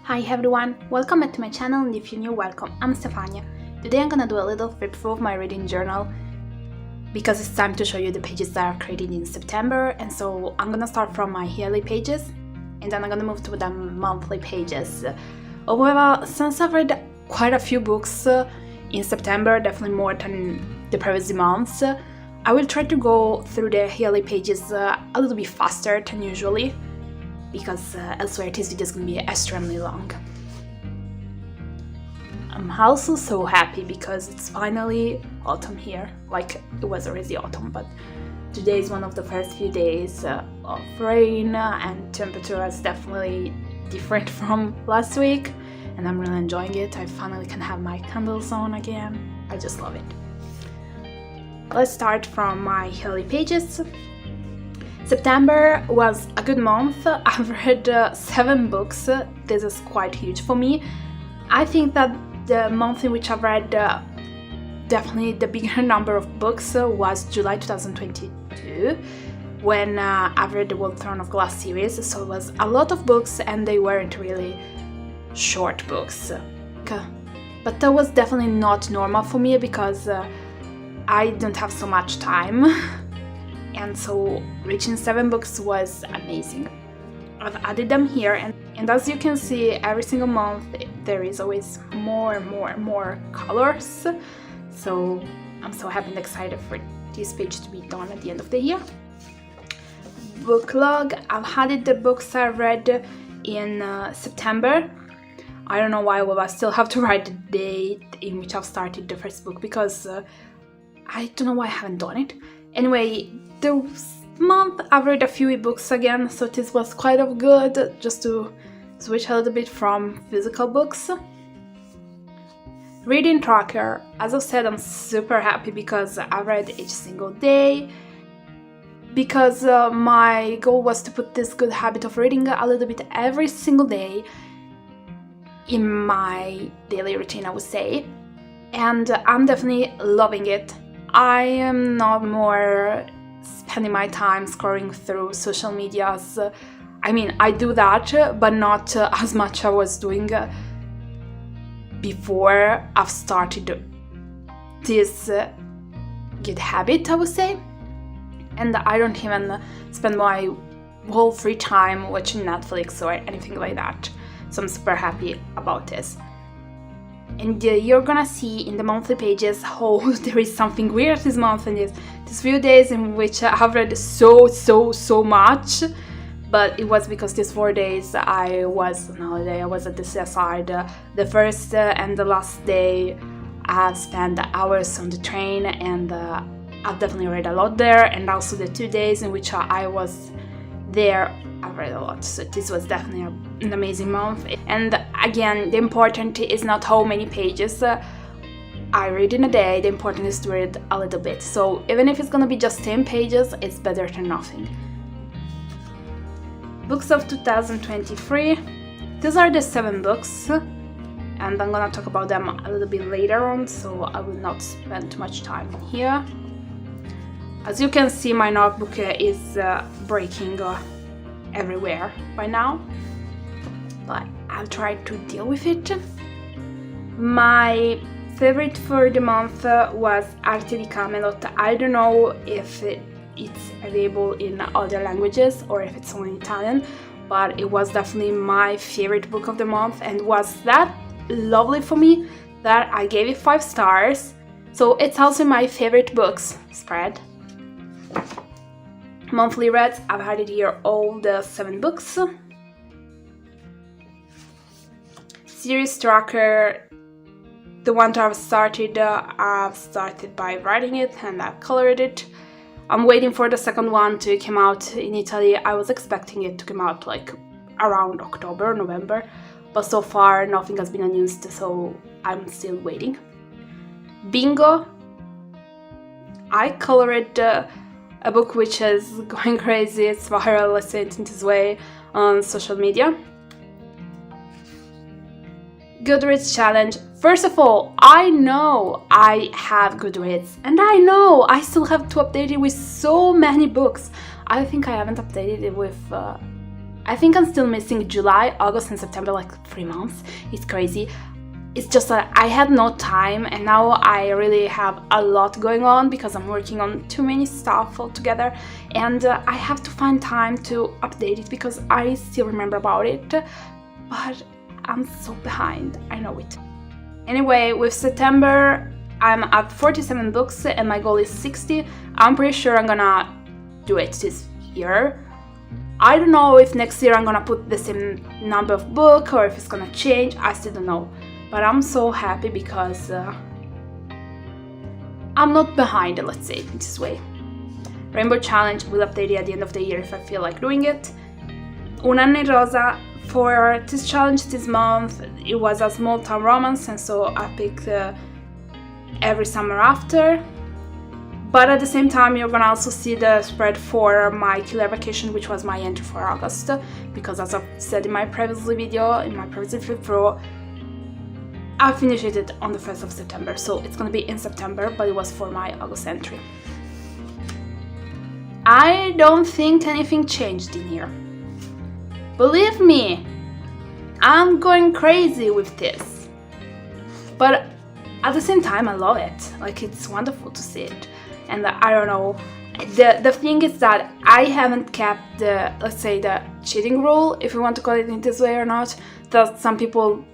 Hi everyone, welcome back to my channel, and if you're new, welcome. I'm Stefania. Today I'm gonna do a little flip through of my reading journal because it's time to show you the pages that are created in September, and so I'm gonna start from my yearly pages and then I'm gonna move to the monthly pages. However, since I've read quite a few books in September, definitely more than the previous months, I will try to go through the yearly pages a little bit faster than usually, because elsewhere this video is going to be extremely long. I'm also so happy because it's finally autumn here. Like, it was already autumn, but today is one of the first few days of rain, and temperature is definitely different from last week, and I'm really enjoying it. I finally can have my candles on again. I just love it. Let's start from my yearly pages. September was a good month. I've read 7 books. This is quite huge for me. I think that the month in which I've read definitely the bigger number of books was July 2022, when I've read the World Throne of Glass series. So it was a lot of books and they weren't really short books. But that was definitely not normal for me because I don't have so much time. And so reaching 7 books was amazing. I've added them here, and as you can see, every single month there is always more colors. So I'm so happy and excited for this page to be done at the end of the year. Book log. I've added the books I read in September. I don't know why, but I still have to write the date in which I've started the first book because I don't know why I haven't done it. Anyway, this month I've read a few ebooks again, so this was quite of good, just to switch a little bit from physical books. Reading tracker. As I've said, I'm super happy because I read each single day, because my goal was to put this good habit of reading a little bit every single day in my daily routine, I would say, and I'm definitely loving it. I am not more spending my time scrolling through social medias. I mean, I do that, but not as much as I was doing before I've started this good habit, I would say. And I don't even spend my whole free time watching Netflix or anything like that. So I'm super happy about this. And you're gonna see in the monthly pages how there is something weird this month and these few days in which I have read so much, but it was because these 4 days I was on holiday. I was at the seaside. The first and the last day I've spent hours on the train, and I've definitely read a lot there, and also the 2 days in which I was there I read a lot, so this was definitely an amazing month. And again, the important is not how many pages I read in a day, the important is to read a little bit. So even if it's gonna be just 10 pages, it's better than nothing. Books of 2023. These are the 7 books, and I'm gonna talk about them a little bit later on, so I will not spend too much time here. As you can see, my notebook is breaking everywhere by now, but I'll try to deal with it. My favorite for the month was Artia di Camelot. I don't know if it's available in other languages or if it's only in Italian, but it was definitely my favorite book of the month, and was that lovely for me that I gave it 5 stars. So it's also my favorite books spread. Monthly reads, I've added here all the 7 books. Series tracker, the one that I've started by writing it and I've colored it. I'm waiting for the second one to come out in Italy. I was expecting it to come out like around October, November, but so far nothing has been announced, so I'm still waiting. Bingo, I colored a book which is going crazy. It's viral, let's say it in this way, on social media. Goodreads challenge. First of all, I know I have Goodreads, and I know I still have to update it with so many books. I think I haven't updated it with I think I'm still missing July, August and September, like 3 months. It's crazy. It's just that I had no time, and now I really have a lot going on because I'm working on too many stuff altogether, and I have to find time to update it because I still remember about it, but I'm so behind, I know it. Anyway, with September, I'm at 47 books and my goal is 60. I'm pretty sure I'm gonna do it this year. I don't know if next year I'm gonna put the same number of books or if it's gonna change, I still don't know. But I'm so happy because I'm not behind, let's say it this way. Rainbow Challenge will update it at the end of the year if I feel like doing it. Un anno in rosa, for this challenge this month, it was a small town romance, and so I picked every summer after. But at the same time, you're gonna also see the spread for my killer vacation, which was my entry for August, because as I've said in my previous video, in my previous flip-through, I finished it on the 1st of September, so it's gonna be in September, but it was for my August entry. I don't think anything changed in here. Believe me, I'm going crazy with this. But at the same time, I love it. Like, it's wonderful to see it. And I don't know, the thing is that I haven't kept the, let's say, the cheating rule, if you want to call it in this way or not, that some people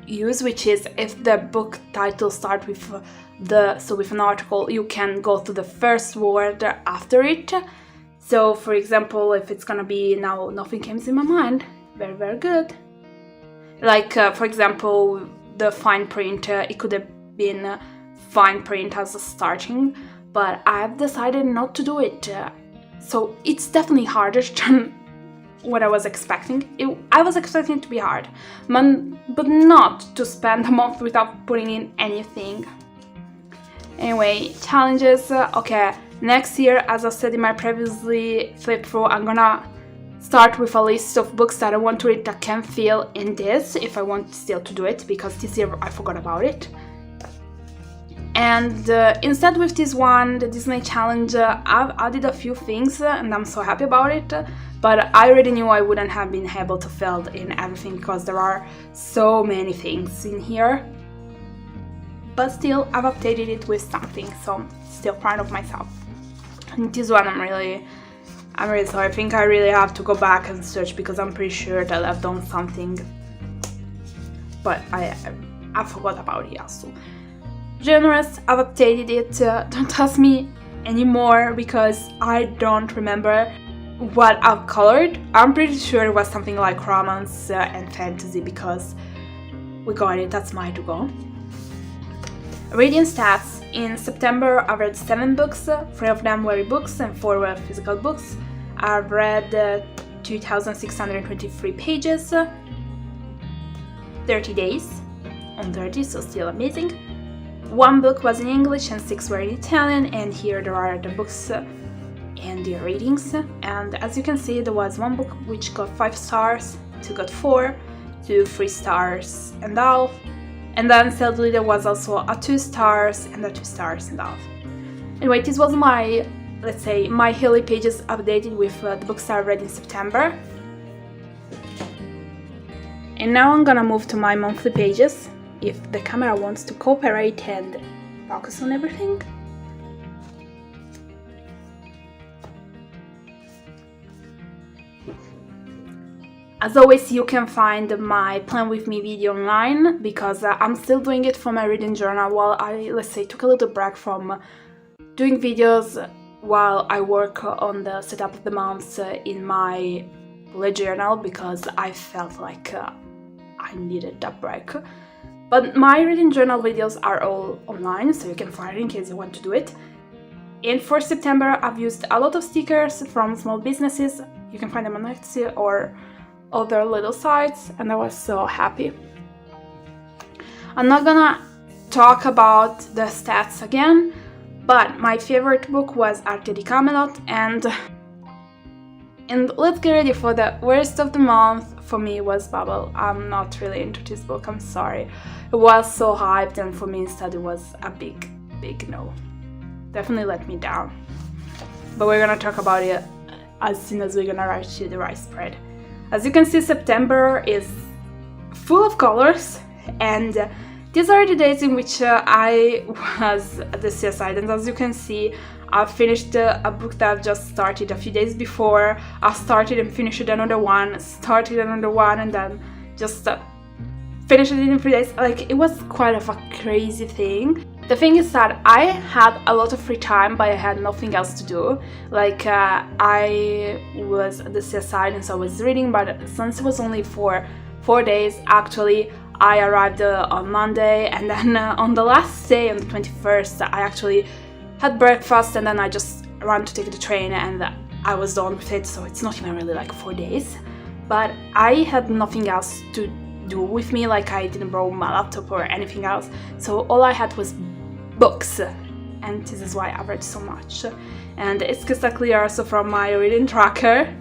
use, which is if the book title starts with with an article, you can go to the first word after it. So for example, if it's gonna be now nothing comes in my mind, very, very good. Like for example, the fine print, it could have been fine print as a starting, but I've decided not to do it. So it's definitely harder than what I was expecting. I was expecting it to be hard, but not to spend a month without putting in anything. Anyway, challenges. Okay, next year, as I said in my previously flip through, I'm gonna start with a list of books that I want to read that can fill in this, if I want still to do it, because this year I forgot about it. And instead with this one, the Disney challenge, I've added a few things and I'm so happy about it, but I already knew I wouldn't have been able to fill in everything because there are so many things in here. But still, I've updated it with something, so I'm still proud of myself. And this one I'm really sorry. I think I really have to go back and search because I'm pretty sure that I've done something, but I forgot about it also. Generous, I've updated it, don't ask me anymore because I don't remember what I've colored. I'm pretty sure it was something like romance and fantasy because we got it, that's my to go. Reading stats, in September I read 7 books, 3 of them were ebooks and 4 were physical books. I've read 2,623 pages, 30 days on 30, so still amazing. 1 book was in English and 6 were in Italian, and here there are the books and the ratings. And as you can see, there was 1 book which got 5 stars, 2 got 4, 2 3 stars and a half, and then sadly there was also a 2 stars and a 2 stars and a half. Anyway, this was my, let's say, my Hilly pages updated with the books I read in September. And now I'm gonna move to my monthly pages, if the camera wants to cooperate and focus on everything. As always, you can find my Plan With Me video online because I'm still doing it for my reading journal while I, let's say, took a little break from doing videos while I work on the setup of the months in my bullet journal because I felt like I needed that break. But my reading journal videos are all online, so you can find it in case you want to do it. And for September, I've used a lot of stickers from small businesses. You can find them on Etsy or other little sites, and I was so happy. I'm not gonna talk about the stats again, but my favorite book was Artia di Camelot, and let's get ready for the worst of the month. For me, it was Babel. I'm not really into this book, I'm sorry. It was so hyped, and for me instead it was a big no. Definitely let me down. But we're gonna talk about it as soon as we're gonna write to the rice spread. As you can see, September is full of colors, and these are the days in which I was at the seaside. And as you can see, I finished a book that I've just started a few days before. I started and finished another one, started another one, and then just finished it in 3 days. Like, it was quite of a crazy thing. The thing is that I had a lot of free time, but I had nothing else to do. Like, I was at the seaside and so I was reading, but since it was only for 4 days, actually, I arrived on Monday, and then on the last day, on the 21st, I actually had breakfast, and then I just ran to take the train, and I was done with it, so it's not even really like 4 days. But I had nothing else to do with me, like I didn't borrow my laptop or anything else, so all I had was books, and this is why I read so much. And it's exactly also from my reading tracker.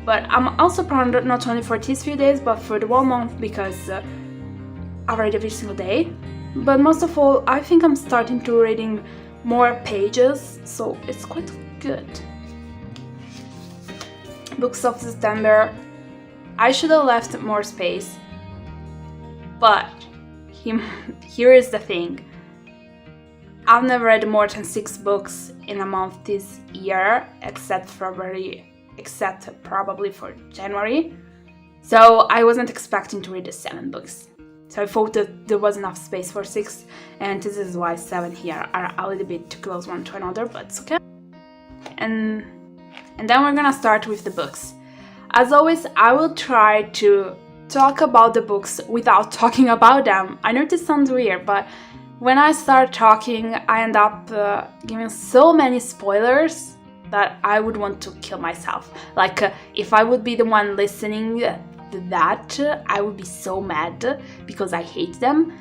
But I'm also proud not only for these few days, but for the whole month, because I read every single day. But most of all, I think I'm starting to reading more pages, so it's quite good. Books of September. I should have left more space, but here is the thing. I've never read more than 6 books in a month this year, except probably for January. So I wasn't expecting to read the 7 books. So I thought that there was enough space for 6, and this is why 7 here are a little bit too close one to another, but it's okay. And then we're gonna start with the books. As always, I will try to talk about the books without talking about them. I know this sounds weird, but when I start talking, I end up giving so many spoilers that I would want to kill myself. Like, if I would be the one listening to that, I would be so mad because I hate them.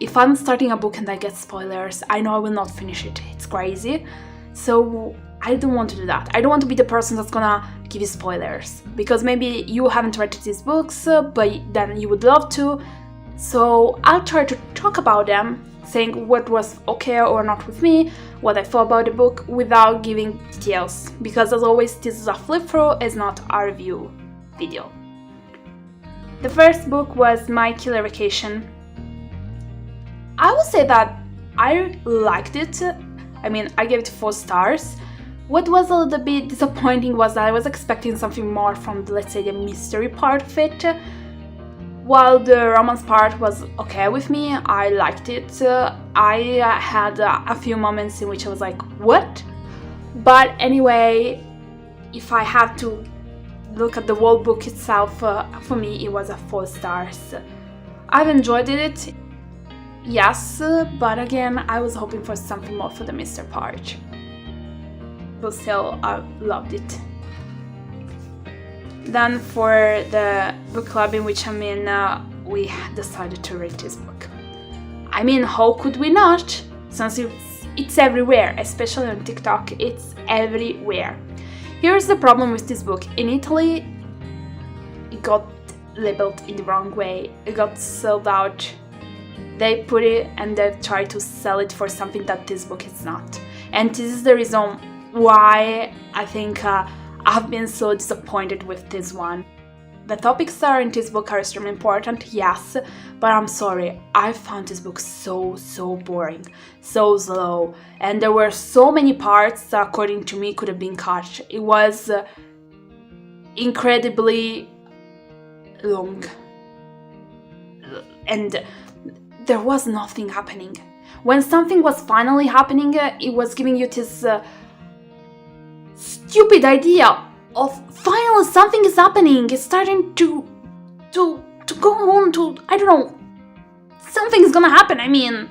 If I'm starting a book and I get spoilers, I know I will not finish it. It's crazy. So I don't want to do that. I don't want to be the person that's gonna give you spoilers, because maybe you haven't read these books, but then you would love to. So I'll try to talk about them, saying what was okay or not with me, what I thought about the book, without giving details, because as always, this is a flip through, it's not a review video. The first book was My Killer Vacation. I would say that I liked it. I mean, I gave it 4 stars. What was a little bit disappointing was that I was expecting something more from, let's say, the mystery part of it. While the romance part was okay with me, I liked it. I had a few moments in which I was like, what? But anyway, if I have to look at the whole book itself, for me it was a 4 stars. I've enjoyed it, yes, but again, I was hoping for something more for the mystery part. But still, I loved it. Then for the book club in which I'm in, we decided to read this book. I mean, how could we not? Since it's everywhere, especially on TikTok, it's everywhere. Here's the problem with this book. In Italy, it got labeled in the wrong way. It got sold out. They put it and they tried to sell it for something that this book is not. And this is the reason why I think I've been so disappointed with this one. The topics that are in this book are extremely important, yes, but I'm sorry, I found this book so boring, so slow, and there were so many parts that, according to me, could have been cut. It was incredibly long, and there was nothing happening. When something was finally happening, it was giving you this stupid idea of finally something is happening. It's starting to go on to, I don't know, something's gonna happen. I mean,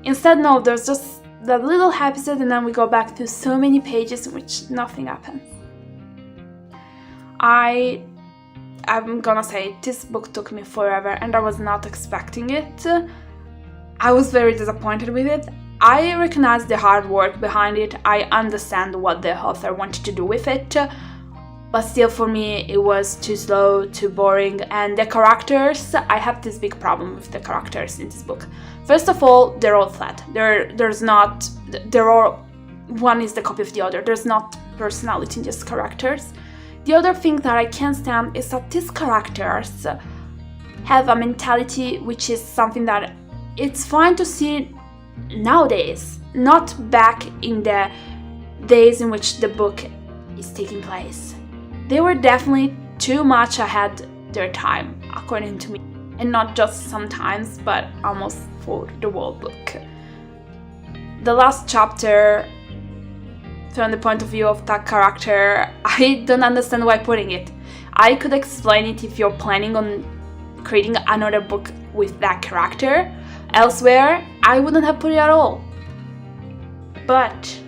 instead, no, there's just that little episode and then we go back to so many pages in which nothing happens. I'm gonna say this book took me forever and I was not expecting it. I was very disappointed with it. I recognize the hard work behind it. I understand what the author wanted to do with it. But still, for me, it was too slow, too boring. And the characters, I have this big problem with the characters in this book. First of all, they're all flat. One is the copy of the other. There's not personality in these characters. The other thing that I can't stand is that these characters have a mentality which is something that it's fine to see nowadays, not back in the days in which the book is taking place. They were definitely too much ahead their time, according to me, and not just sometimes, but almost for the whole book. The last chapter, from the point of view of that character, I don't understand why putting it. I could explain it if you're planning on creating another book with that character. Elsewhere, I wouldn't have put it at all. But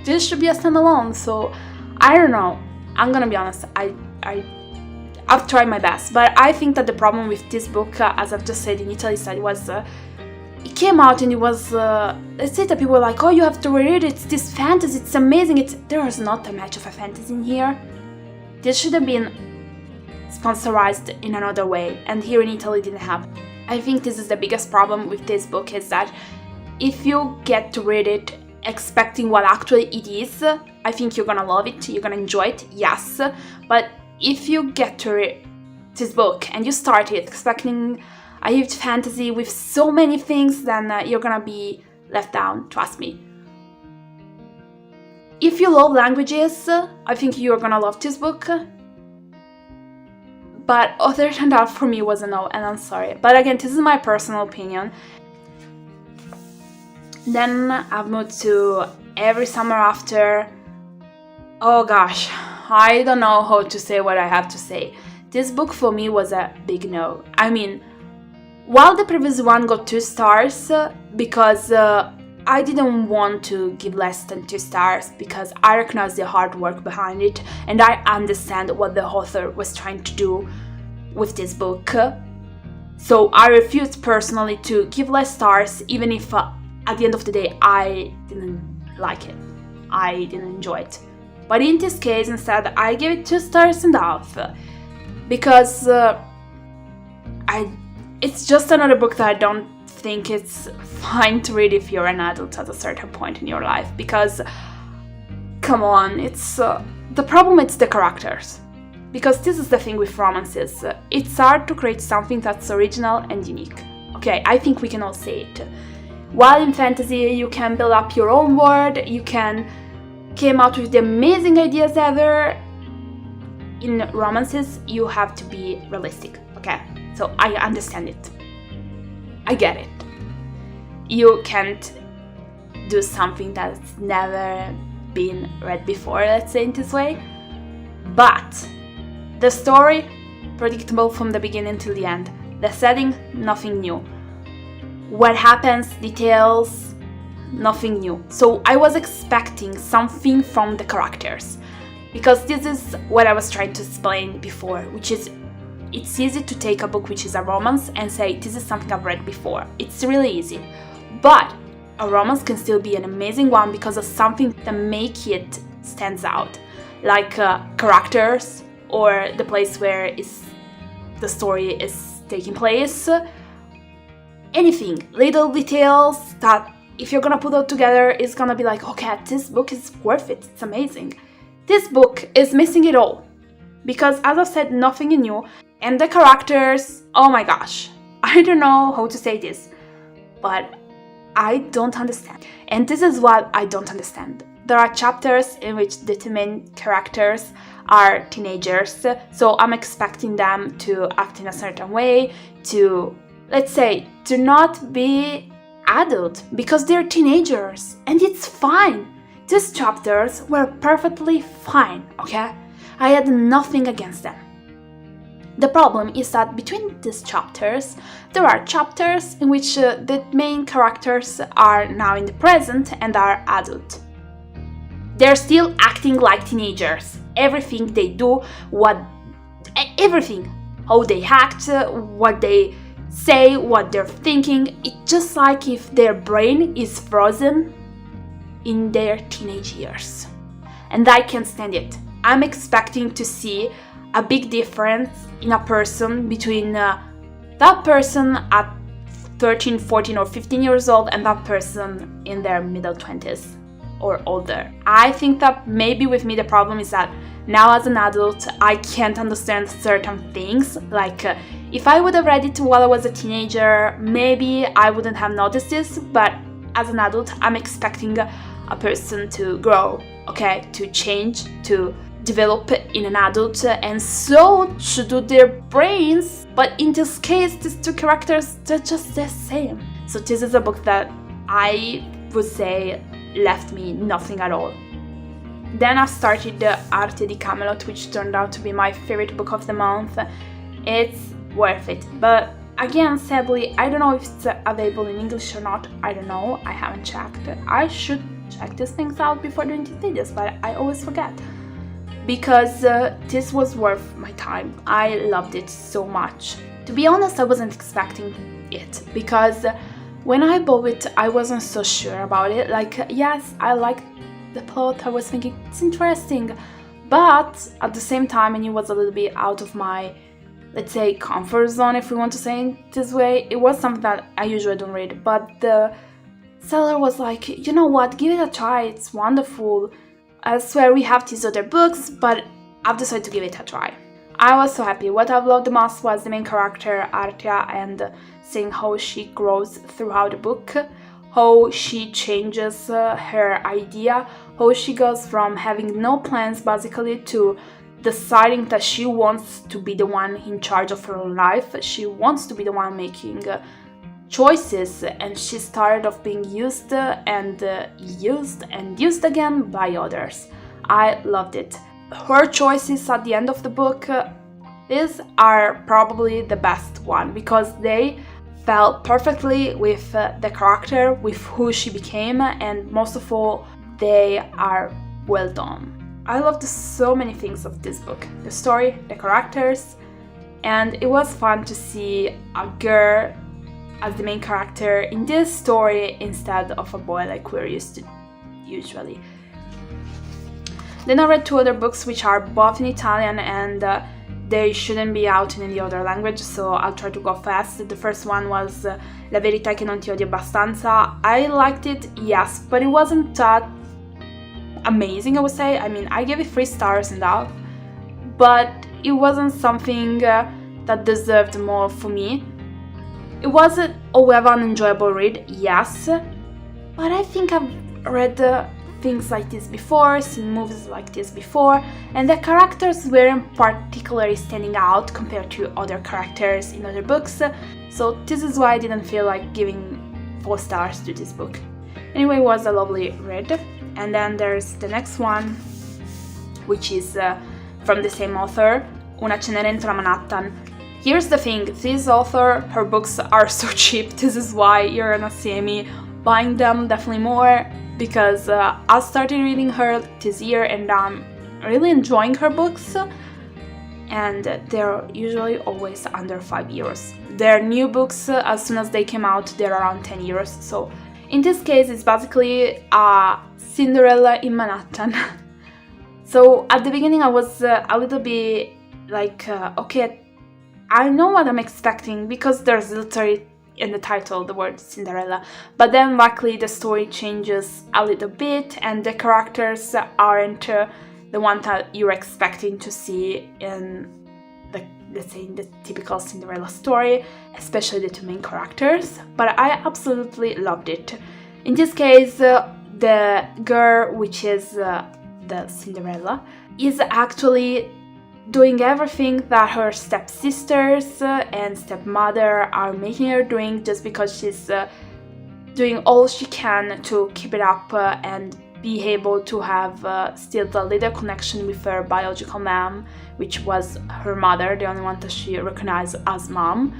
this should be a standalone, so I don't know. I'm gonna be honest, I've tried my best, but I think that the problem with this book, as I've just said in Italy, it was it came out and it was let's say that people were like, oh, you have to read it, it's this fantasy, it's amazing. There is not that much of a fantasy in here. This should have been sponsorized in another way, and here in Italy didn't have. I think this is the biggest problem with this book, is that if you get to read it expecting what actually it is, I think you're gonna love it, you're gonna enjoy it, yes, but if you get to read this book and you start it expecting a huge fantasy with so many things, then you're gonna be left down, trust me. If you love languages, I think you're gonna love this book. But other than that, for me, was a no, and I'm sorry. But again, this is my personal opinion. Then I've moved to Every Summer After. Oh gosh, I don't know how to say what I have to say. This book for me was a big no. I mean, while the previous one got 2 stars, because I didn't want to give less than 2 stars, because I recognize the hard work behind it, and I understand what the author was trying to do with this book. So I refused personally to give less stars, even if at the end of the day I didn't like it. I didn't enjoy it. But in this case, instead, I gave it 2 stars and a half, because it's just another book that I don't think it's fine to read if you're an adult at a certain point in your life, because come on, it's the problem is the characters, because this is the thing with romances, it's hard to create something that's original and unique. Okay, I think we can all say it. While in fantasy you can build up your own world, you can come out with the amazing ideas ever, in romances you have to be realistic. Okay, so I understand it, I get it. You can't do something that's never been read before, let's say in this way. But the story, predictable from the beginning till the end. The setting, nothing new. What happens, details, nothing new. So I was expecting something from the characters, because this is what I was trying to explain before, which is it's easy to take a book which is a romance and say, this is something I've read before. It's really easy. But a romance can still be an amazing one because of something that make it stands out. Like characters, or the place where the story is taking place. Anything, little details that if you're gonna put it together, it's gonna be like, okay, this book is worth it, it's amazing. This book is missing it all. Because as I've said, nothing new. And the characters, oh my gosh, I don't know how to say this, but I don't understand. And this is what I don't understand. There are chapters in which the 2 main characters are teenagers, so I'm expecting them to act in a certain way, to, let's say, to not be adult, because they're teenagers, and it's fine. These chapters were perfectly fine, okay? I had nothing against them. The problem is that between these chapters, there are chapters in which the main characters are now in the present and are adult. They're still acting like teenagers. Everything they do, everything, how they act, what they say, what they're thinking, it's just like if their brain is frozen in their teenage years. And I can't stand it. I'm expecting to see a big difference in a person between that person at 13, 14 or 15 years old and that person in their middle 20s or older. I think that maybe with me the problem is that now as an adult I can't understand certain things, like if I would have read it while I was a teenager, maybe I wouldn't have noticed this, but as an adult I'm expecting a person to grow, okay, to change, to develop in an adult, and so should do their brains, but in this case these two characters, they're just the same. So this is a book that I would say left me nothing at all. Then I started Artia di Camelot, which turned out to be my favorite book of the month. It's worth it, but again, sadly, I don't know if it's available in English or not. I don't know, I haven't checked. I should check these things out before doing these videos, but I always forget. Because this was worth my time. I loved it so much. To be honest, I wasn't expecting it, because when I bought it, I wasn't so sure about it. Like, yes, I liked the plot, I was thinking it's interesting, but at the same time I knew it was a little bit out of my, let's say, comfort zone, if we want to say it this way. It was something that I usually don't read, but the seller was like, you know what, give it a try, it's wonderful. I swear we have these other books, but I've decided to give it a try. I was so happy. What I've loved the most was the main character, Artia, and seeing how she grows throughout the book, how she changes her idea, how she goes from having no plans basically to deciding that she wants to be the one in charge of her own life. She wants to be the one making choices, and she's tired of being used and used again by others. I loved it. Her choices at the end of the book, these are probably the best one, because they fell perfectly with the character, with who she became, and most of all, they are well done. I loved so many things of this book. The story, the characters, and it was fun to see a girl as the main character in this story instead of a boy like we're used to usually. Then I read two other books which are both in Italian, and they shouldn't be out in any other language, so I'll try to go fast. The first one was La verità che non ti odio abbastanza. I liked it, yes, but it wasn't that amazing, I would say. I mean, I gave it 3 stars and a half, but it wasn't something that deserved more for me. It was a however an enjoyable read, yes, but I think I've read things like this before, seen movies like this before, and the characters weren't particularly standing out compared to other characters in other books, so this is why I didn't feel like giving 4 stars to this book. Anyway, it was a lovely read. And then there's the next one, which is from the same author, Una cenerentola Manhattan. Here's the thing, this author, her books are so cheap, this is why you're gonna see me buying them definitely more, because I started reading her this year and I'm really enjoying her books, and they're usually always under 5 euros. Their new books, as soon as they came out, they're around 10 euros, so in this case it's basically a Cinderella in Manhattan. So at the beginning I was a little bit like, okay, I know what I'm expecting, because there's literally in the title the word Cinderella, but then luckily the story changes a little bit and the characters aren't the one that you're expecting to see in the, let's say, in the typical Cinderella story, especially the 2 main characters, but I absolutely loved it. In this case, the girl, which is the Cinderella, is actually doing everything that her stepsisters and stepmother are making her doing, just because she's doing all she can to keep it up and be able to have still the little connection with her biological mom, which was her mother, the only one that she recognized as mom.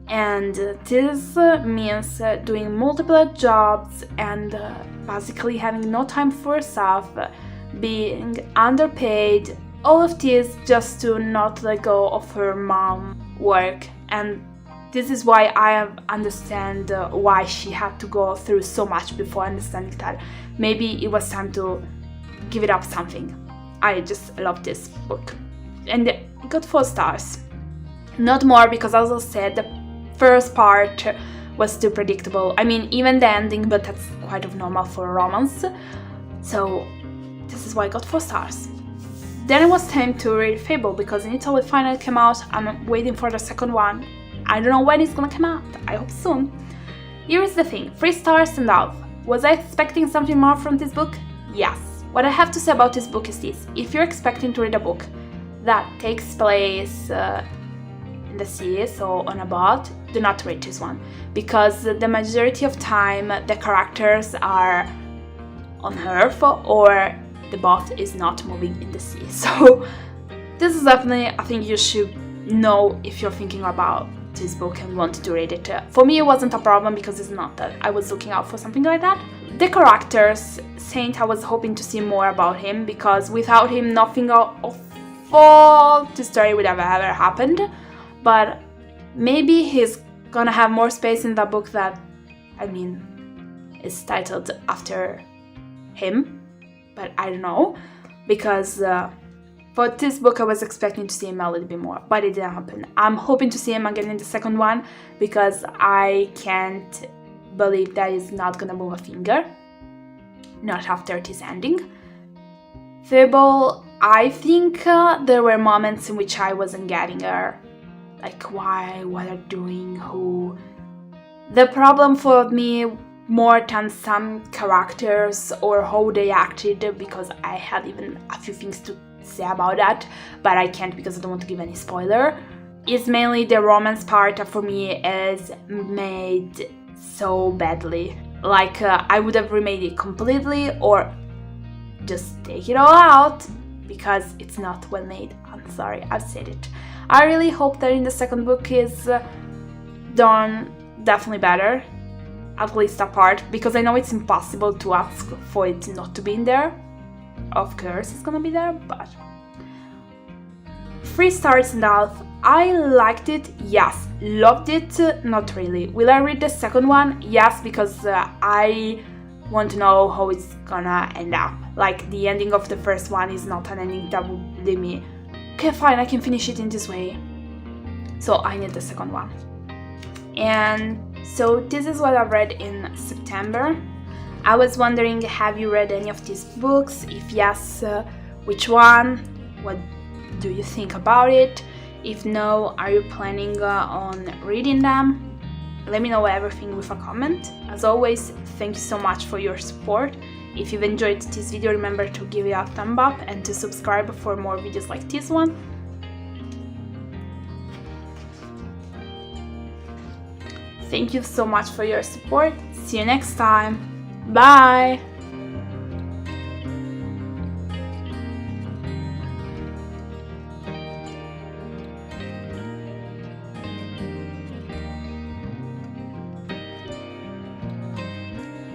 And this means doing multiple jobs and basically having no time for herself, being underpaid, all of this just to not let go of her mom work. And this is why I understand why she had to go through so much before understanding that maybe it was time to give it up something. I just love this book. And it got 4 stars. Not more, because as I said, the first part was too predictable. I mean, even the ending, but that's quite of normal for a romance. So this is why I got 4 stars. Then it was time to read Fable, because in Italy it finally came out. I'm waiting for the second one. I don't know when it's gonna come out, I hope soon. Here is the thing, 3 stars and half. Was I expecting something more from this book? Yes. What I have to say about this book is this: if you're expecting to read a book that takes place in the sea, so on a boat, do not read this one, because the majority of time the characters are on Earth or the boat is not moving in the sea. So this is definitely, I think you should know if you're thinking about this book and want to read it. For me it wasn't a problem, because it's not that I was looking out for something like that. The characters, Saint, I was hoping to see more about him, because without him nothing of all the story would have ever happened. But maybe he's gonna have more space in that book that, I mean, is titled after him. But I don't know, because for this book I was expecting to see him a little bit more, but it didn't happen. I'm hoping to see him again in the second one, because I can't believe that he's not gonna move a finger, not after this ending. Fable, I think there were moments in which I wasn't getting her, like why, what they're doing, who. The problem for me more than some characters or how they acted, because I had even a few things to say about that, but I can't because I don't want to give any spoiler, is mainly the romance part that for me is made so badly. Like I would have remade it completely or just take it all out, because it's not well made. I'm sorry, I've said it. I really hope that in the second book is done definitely better, at least a part, because I know it's impossible to ask for it not to be in there. Of course it's gonna be there, but 3 stars and a half. I liked it, yes. Loved it, not really. Will I read the second one? Yes, because I want to know how it's gonna end up. Like, the ending of the first one is not an ending that would leave me, okay, fine, I can finish it in this way. So I need the second one. And so this is what I've read in September. I was wondering, have you read any of these books? If yes, which one? What do you think about it? If no, are you planning on reading them? Let me know everything with a comment. As always, thank you so much for your support. If you've enjoyed this video, remember to give it a thumb up and to subscribe for more videos like this one. Thank you so much for your support. See you next time. Bye!